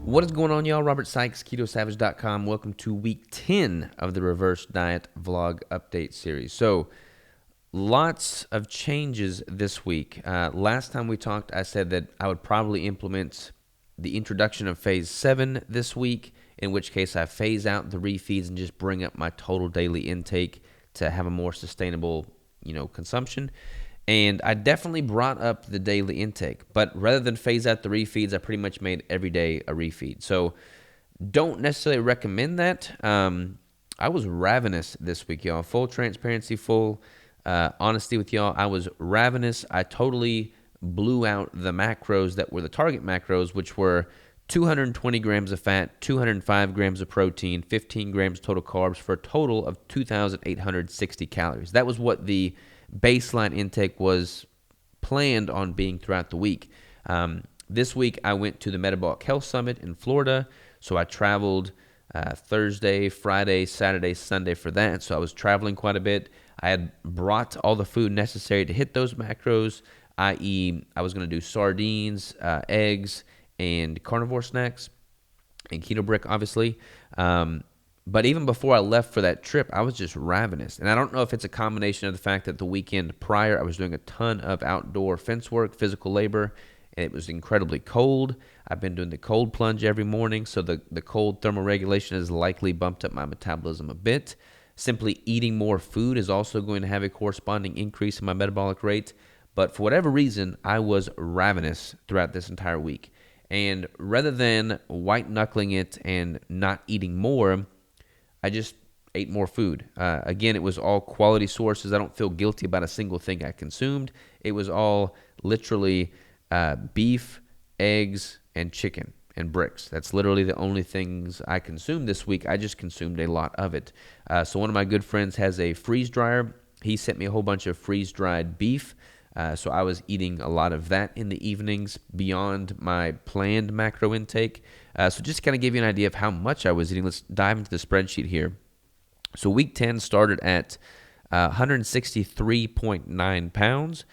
What is going on, y'all? Robert Sykes, KetoSavage.com. Welcome to week 10 of the Reverse Diet Vlog Update Series. So, lots of changes this week. Last time we talked, I said that I would probably implement the introduction of Phase 7 this week, in which case I phase out the refeeds and just bring up my total daily intake to have a more sustainable, consumption. And I definitely brought up the daily intake, but rather than phase out the refeeds, I pretty much made every day a refeed. So don't necessarily recommend that. I was ravenous this week, y'all. Full transparency, full honesty with y'all. I was ravenous. I totally blew out the macros that were the target macros, which were 220 grams of fat, 205 grams of protein, 15 grams total carbs for a total of 2,860 calories. That was what the baseline intake was planned on being throughout the week. This week, I went to the Metabolic Health Summit in Florida, so I traveled Thursday, Friday, Saturday, Sunday for that, so I was traveling quite a bit. I had brought all the food necessary to hit those macros, i.e. I was going to do sardines, eggs, and carnivore snacks, and Keto Brick, obviously. But even before I left for that trip, I was just ravenous. And I don't know if it's a combination of the fact that the weekend prior, I was doing a ton of outdoor fence work, physical labor, and it was incredibly cold. I've been doing the cold plunge every morning, so the cold thermal regulation has likely bumped up my metabolism a bit. Simply eating more food is also going to have a corresponding increase in my metabolic rate. But for whatever reason, I was ravenous throughout this entire week. And rather than white-knuckling it and not eating more, I just ate more food. Again, it was all quality sources. I don't feel guilty about a single thing I consumed. It was all literally beef, eggs, and chicken and bricks. That's literally the only things I consumed this week. I just consumed a lot of it. So one of my good friends has a freeze dryer. He sent me a whole bunch of freeze-dried beef. So I was eating a lot of that in the evenings beyond my planned macro intake. So just to kind of give you an idea of how much I was eating, let's dive into the spreadsheet here. So week 10 started at 163.9 pounds,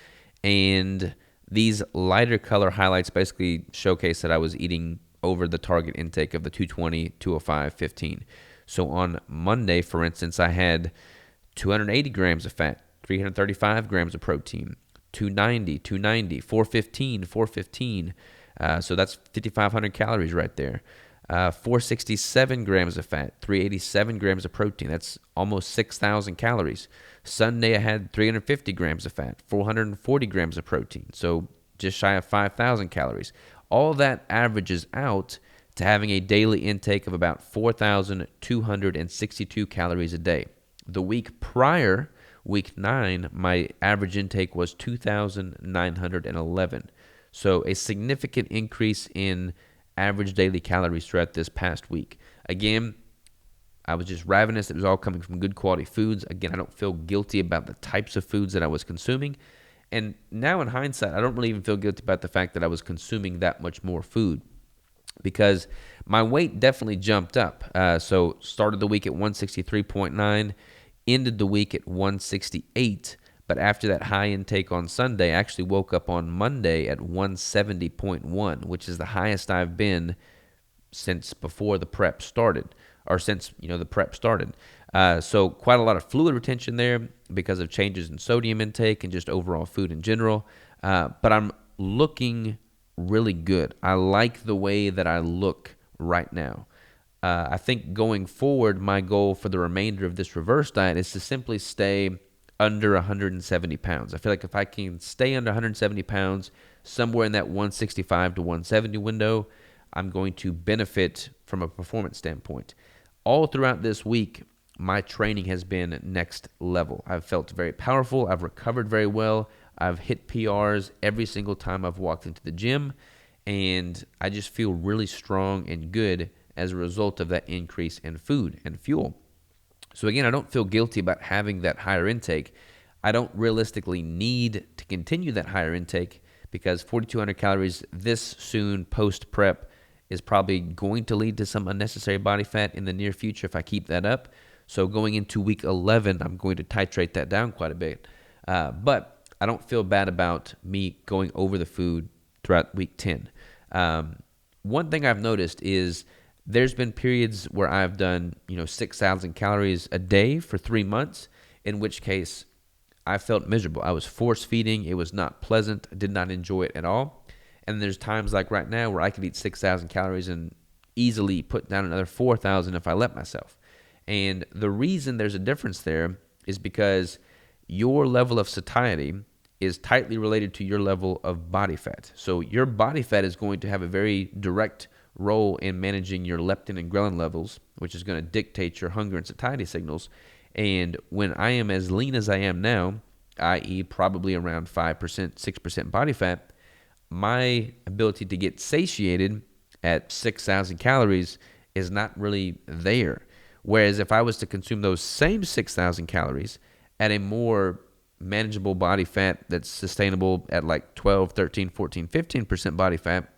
and these lighter color highlights basically showcase that I was eating over the target intake of the 220, 205, 15. So on Monday, for instance, I had 280 grams of fat, 335 grams of protein, 290, 415. So that's 5,500 calories right there. 467 grams of fat, 387 grams of protein. That's almost 6,000 calories. Sunday, I had 350 grams of fat, 440 grams of protein. So just shy of 5,000 calories. All that averages out to having a daily intake of about 4,262 calories a day. The week prior, week 9, my average intake was 2,911. So a significant increase in average daily calories throughout this past week. Again, I was just ravenous. It was all coming from good quality foods. Again, I don't feel guilty about the types of foods that I was consuming. And now in hindsight, I don't really even feel guilty about the fact that I was consuming that much more food, because my weight definitely jumped up. So started the week at 163.9, ended the week at 168. But after that high intake on Sunday, I actually woke up on Monday at 170.1, which is the highest I've been since before the prep started, or since, the prep started. So quite a lot of fluid retention there because of changes in sodium intake and just overall food in general. But I'm looking really good. I like the way that I look right now. I think going forward, my goal for the remainder of this reverse diet is to simply stay under 170 pounds. I feel like if I can stay under 170 pounds, somewhere in that 165 to 170 window, I'm going to benefit from a performance standpoint. All throughout this week, my training has been next level. I've felt very powerful. I've recovered very well. I've hit PRs every single time I've walked into the gym, and I just feel really strong and good as a result of that increase in food and fuel. So again, I don't feel guilty about having that higher intake. I don't realistically need to continue that higher intake because 4,200 calories this soon post-prep is probably going to lead to some unnecessary body fat in the near future if I keep that up. So going into week 11, I'm going to titrate that down quite a bit. But I don't feel bad about me going over the food throughout week 10. One thing I've noticed is there's been periods where I've done, 6,000 calories a day for 3 months, in which case I felt miserable. I was force feeding. It was not pleasant. I did not enjoy it at all. And there's times like right now where I could eat 6,000 calories and easily put down another 4,000 if I let myself. And the reason there's a difference there is because your level of satiety is tightly related to your level of body fat. So your body fat is going to have a very direct role in managing your leptin and ghrelin levels, which is going to dictate your hunger and satiety signals. And when I am as lean as I am now, i.e. probably around 5%, 6% body fat, my ability to get satiated at 6,000 calories is not really there. Whereas if I was to consume those same 6,000 calories at a more manageable body fat that's sustainable at like 12, 13, 14, 15% body fat,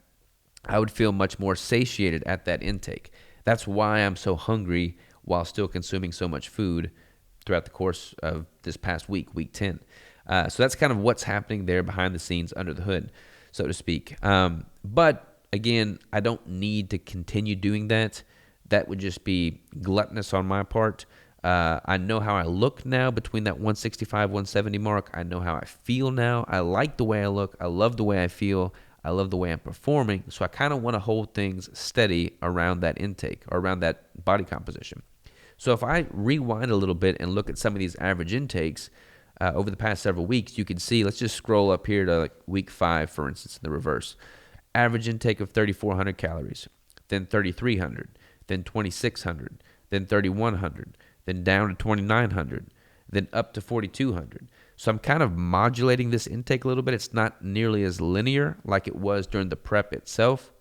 I would feel much more satiated at that intake. That's why I'm so hungry while still consuming so much food throughout the course of this past week, week 10. So that's kind of what's happening there behind the scenes under the hood, so to speak. But again, I don't need to continue doing that. That would just be gluttonous on my part. I know how I look now between that 165, 170 mark. I know how I feel now. I like the way I look. I love the way I feel. I love the way I'm performing. So I kind of want to hold things steady around that intake or around that body composition. So if I rewind a little bit and look at some of these average intakes over the past several weeks, you can see, let's just scroll up here to like week 5, for instance, in the reverse. Average intake of 3,400 calories, then 3,300, then 2,600, then 3,100, then down to 2,900, then up to 4,200. So I'm kind of modulating this intake a little bit. It's not nearly as linear like it was during the prep itself,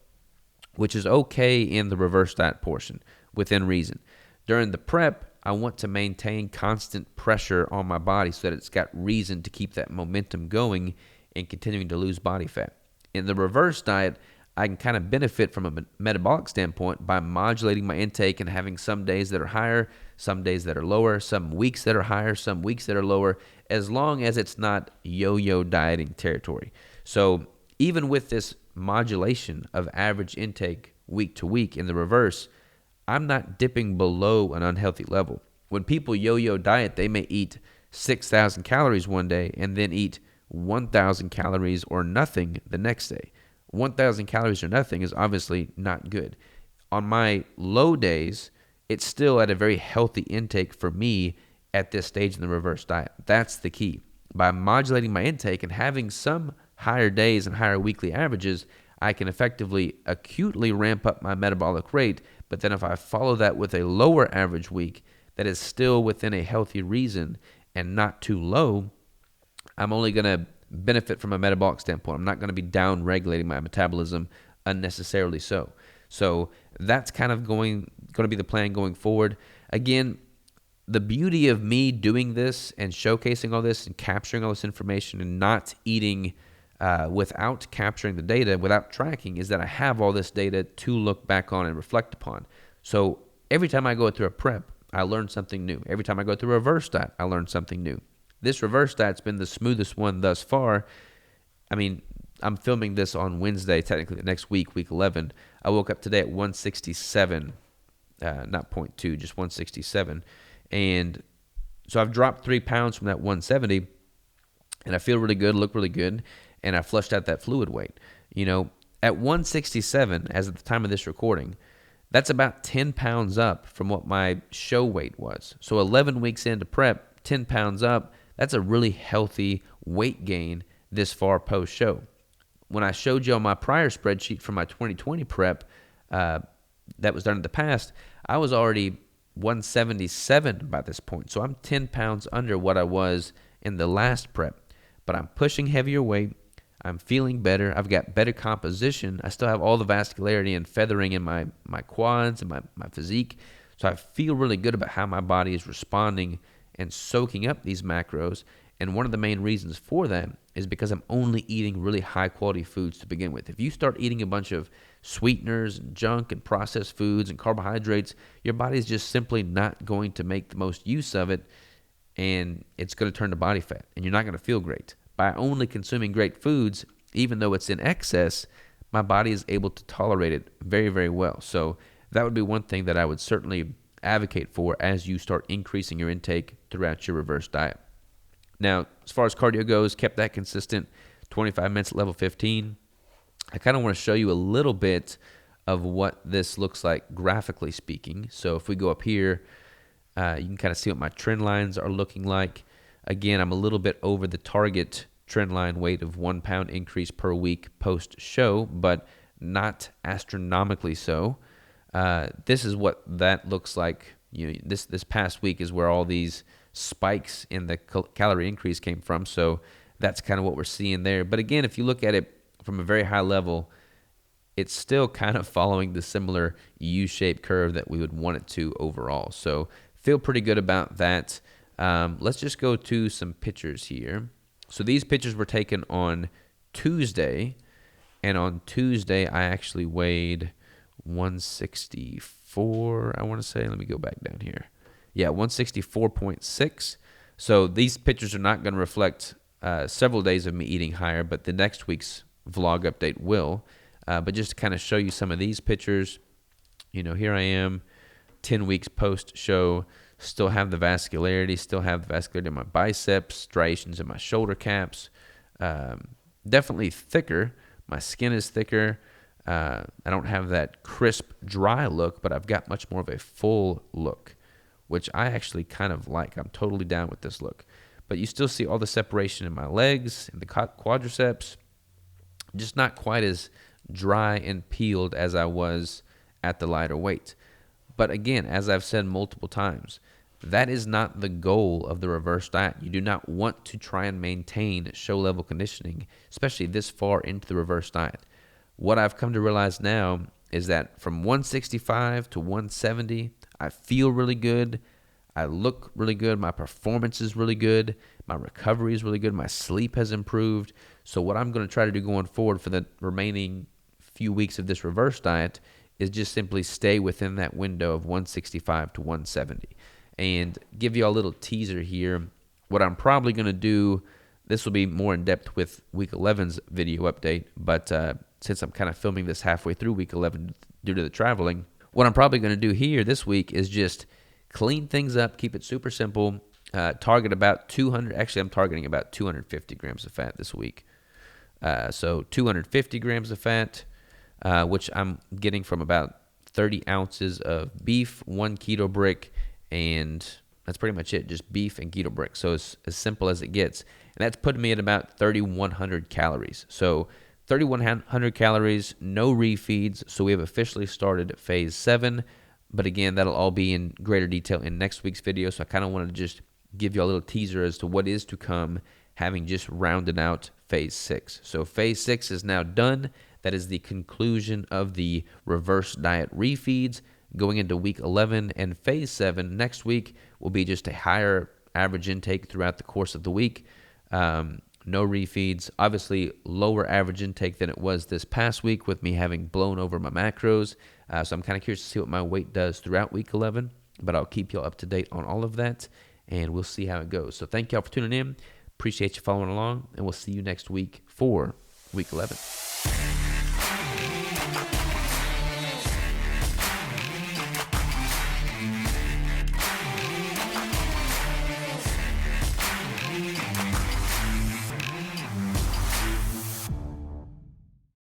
which is okay in the reverse diet portion within reason. During the prep, I want to maintain constant pressure on my body so that it's got reason to keep that momentum going and continuing to lose body fat. In the reverse diet, I can kind of benefit from a metabolic standpoint by modulating my intake and having some days that are higher, some days that are lower, some weeks that are higher, some weeks that are lower, as long as it's not yo-yo dieting territory. So even with this modulation of average intake week to week in the reverse, I'm not dipping below an unhealthy level. When people yo-yo diet, they may eat 6,000 calories one day and then eat 1,000 calories or nothing the next day. 1,000 calories or nothing is obviously not good. On my low days, it's still at a very healthy intake for me at this stage in the reverse diet. That's the key. By modulating my intake and having some higher days and higher weekly averages, I can effectively acutely ramp up my metabolic rate. But then if I follow that with a lower average week that is still within a healthy reason and not too low, I'm only going to benefit from a metabolic standpoint. I'm not going to be down regulating my metabolism unnecessarily so. So that's kind of going to be the plan going forward. Again, the beauty of me doing this and showcasing all this and capturing all this information and not eating without capturing the data, without tracking, is that I have all this data to look back on and reflect upon. So every time I go through a prep, I learn something new. Every time I go through a reverse diet, I learn something new. This reverse diet's been the smoothest one thus far. I mean, I'm filming this on Wednesday, technically the next week, week 11. I woke up today at 167, not 0.2, just 167. And so I've dropped 3 pounds from that 170, and I feel really good, look really good, and I flushed out that fluid weight. At 167, as at the time of this recording, that's about 10 pounds up from what my show weight was. So 11 weeks into prep, 10 pounds up, that's a really healthy weight gain this far post-show. When I showed you on my prior spreadsheet for my 2020 prep that was done in the past, I was already 177 by this point. So I'm 10 pounds under what I was in the last prep. But I'm pushing heavier weight. I'm feeling better. I've got better composition. I still have all the vascularity and feathering in my quads and my physique. So I feel really good about how my body is responding and soaking up these macros. And one of the main reasons for that is because I'm only eating really high quality foods to begin with. If you start eating a bunch of sweeteners and junk and processed foods and carbohydrates, your body is just simply not going to make the most use of it, and it's going to turn to body fat, and you're not going to feel great. By only consuming great foods, even though it's in excess, my body is able to tolerate it very, very well. So that would be one thing that I would certainly advocate for as you start increasing your intake throughout your reverse diet. Now, as far as cardio goes, kept that consistent, 25 minutes at level 15. I kind of want to show you a little bit of what this looks like graphically speaking. So if we go up here, you can kind of see what my trend lines are looking like. Again, I'm a little bit over the target trend line weight of 1 pound increase per week post-show, but not astronomically so. This is what that looks like. This past week is where all these spikes in the calorie increase came from. So that's kind of what we're seeing there. But again, if you look at it from a very high level, it's still kind of following the similar U-shaped curve that we would want it to overall. So feel pretty good about that. Let's just go to some pictures here. So these pictures were taken on Tuesday, and on Tuesday I actually weighed 164, I want to say. Let me go back down here. Yeah, 164.6. So these pictures are not going to reflect several days of me eating higher, but the next week's vlog update will. But just to kind of show you some of these pictures, here I am, 10 weeks post-show, still have the vascularity in my biceps, striations in my shoulder caps, definitely thicker. My skin is thicker. I don't have that crisp, dry look, but I've got much more of a full look, which I actually kind of like. I'm totally down with this look. But you still see all the separation in my legs and the quadriceps, just not quite as dry and peeled as I was at the lighter weight. But again, as I've said multiple times, that is not the goal of the reverse diet. You do not want to try and maintain show level conditioning, especially this far into the reverse diet. What I've come to realize now is that from 165 to 170, I feel really good. I look really good. My performance is really good. My recovery is really good. My sleep has improved. So what I'm going to try to do going forward for the remaining few weeks of this reverse diet is just simply stay within that window of 165 to 170. And give you a little teaser here. What I'm probably going to do, this will be more in depth with week 11's video update, but since I'm kind of filming this halfway through week 11 due to the traveling, what I'm probably going to do here this week is just clean things up, keep it super simple, target about 200, actually I'm targeting about 250 grams of fat this week. So 250 grams of fat, which I'm getting from about 30 ounces of beef, 1 keto brick, and that's pretty much it, just beef and keto brick. So it's as simple as it gets. And that's putting me at about 3,100 calories. So 3,100 calories, no refeeds. So we have officially started phase 7. But again, that'll all be in greater detail in next week's video. So I kind of wanted to just give you a little teaser as to what is to come, having just rounded out phase 6. So phase 6 is now done. That is the conclusion of the reverse diet refeeds going into week 11. And phase 7 next week will be just a higher average intake throughout the course of the week. No refeeds, obviously lower average intake than it was this past week with me having blown over my macros. So I'm kind of curious to see what my weight does throughout week 11, but I'll keep you all up to date on all of that, and we'll see how it goes. So thank y'all for tuning in. Appreciate you following along, and we'll see you next week for week 11.